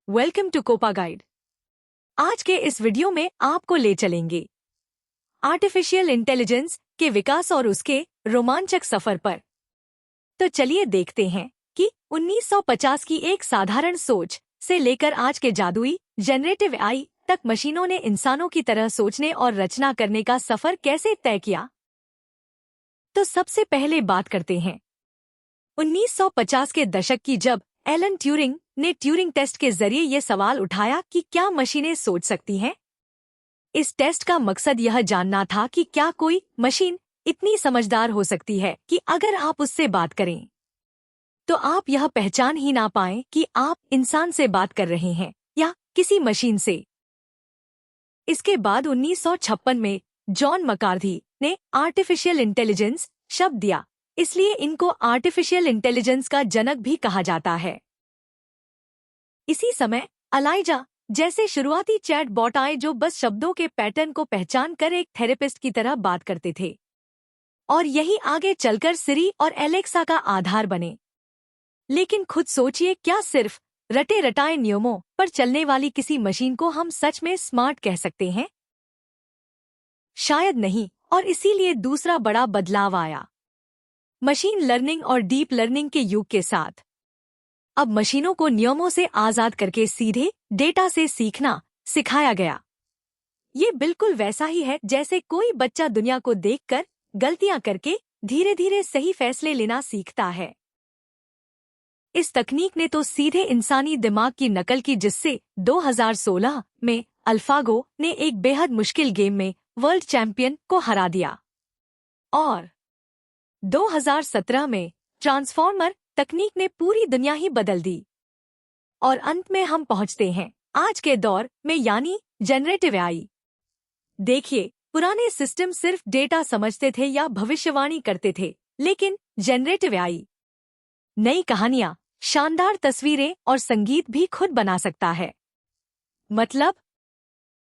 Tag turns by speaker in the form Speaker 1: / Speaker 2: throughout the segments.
Speaker 1: Welcome to Copa guide. आज के इस वीडियो में आपको ले चलेंगे आर्टिफिशियल इंटेलिजेंस के विकास और उसके रोमांचक सफर पर। तो चलिए देखते हैं कि 1950 की एक साधारण सोच से लेकर आज के जादुई जनरेटिव एआई तक मशीनों ने इंसानों की तरह सोचने और रचना करने का सफर कैसे तय किया। तो सबसे पहले बात करते हैं 1950 के दशक की, जब एलन ट्यूरिंग ने ट्यूरिंग टेस्ट के जरिए ये सवाल उठाया कि क्या मशीनें सोच सकती हैं। इस टेस्ट का मकसद यह जानना था कि क्या कोई मशीन इतनी समझदार हो सकती है कि अगर आप उससे बात करें तो आप यह पहचान ही ना पाएं कि आप इंसान से बात कर रहे हैं या किसी मशीन से। इसके बाद 1956 में जॉन मकार्थी ने आर्टिफिशियल इंटेलिजेंस शब्द दिया, इसलिए इनको आर्टिफिशियल इंटेलिजेंस का जनक भी कहा जाता है। इसी समय अलाइजा जैसे शुरुआती चैट बॉट आए जो बस शब्दों के पैटर्न को पहचान कर एक थेरेपिस्ट की तरह बात करते थे, और यही आगे चलकर सिरी और एलेक्सा का आधार बने। लेकिन खुद सोचिए, क्या सिर्फ रटे रटाए नियमों पर चलने वाली किसी मशीन को हम सच में स्मार्ट कह सकते हैं? शायद नहीं, और इसीलिए दूसरा बड़ा बदलाव आया मशीन लर्निंग और डीप लर्निंग के युग के साथ। अब मशीनों को नियमों से आजाद करके सीधे डेटा से सीखना सिखाया गया। ये बिल्कुल वैसा ही है जैसे कोई बच्चा दुनिया को देखकर गलतियां करके धीरे धीरे सही फैसले लेना सीखता है। इस तकनीक ने तो सीधे इंसानी दिमाग की नकल की, जिससे 2016 में अल्फागो ने एक बेहद मुश्किल गेम में वर्ल्ड चैंपियन को हरा दिया, और 2017 में ट्रांसफॉर्मर तकनीक ने पूरी दुनिया ही बदल दी। और अंत में हम पहुंचते हैं आज के दौर में, यानी जनरेटिव एआई। देखिए, पुराने सिस्टम सिर्फ डेटा समझते थे या भविष्यवाणी करते थे, लेकिन जनरेटिव एआई नई कहानियां, शानदार तस्वीरें और संगीत भी खुद बना सकता है। मतलब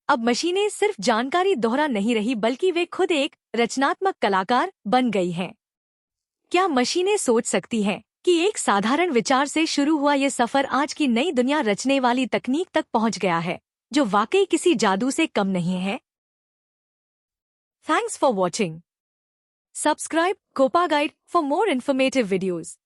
Speaker 1: अब मशीनें सिर्फ जानकारी दोहरा नहीं रही, बल्कि वे खुद एक रचनात्मक कलाकार बन गई हैं। क्या मशीनें सोच सकती हैं कि एक साधारण विचार से शुरू हुआ ये सफर आज की नई दुनिया रचने वाली तकनीक तक पहुंच गया है, जो वाकई किसी जादू से कम नहीं है। Thanks for watching. Subscribe COPA guide for more informative videos.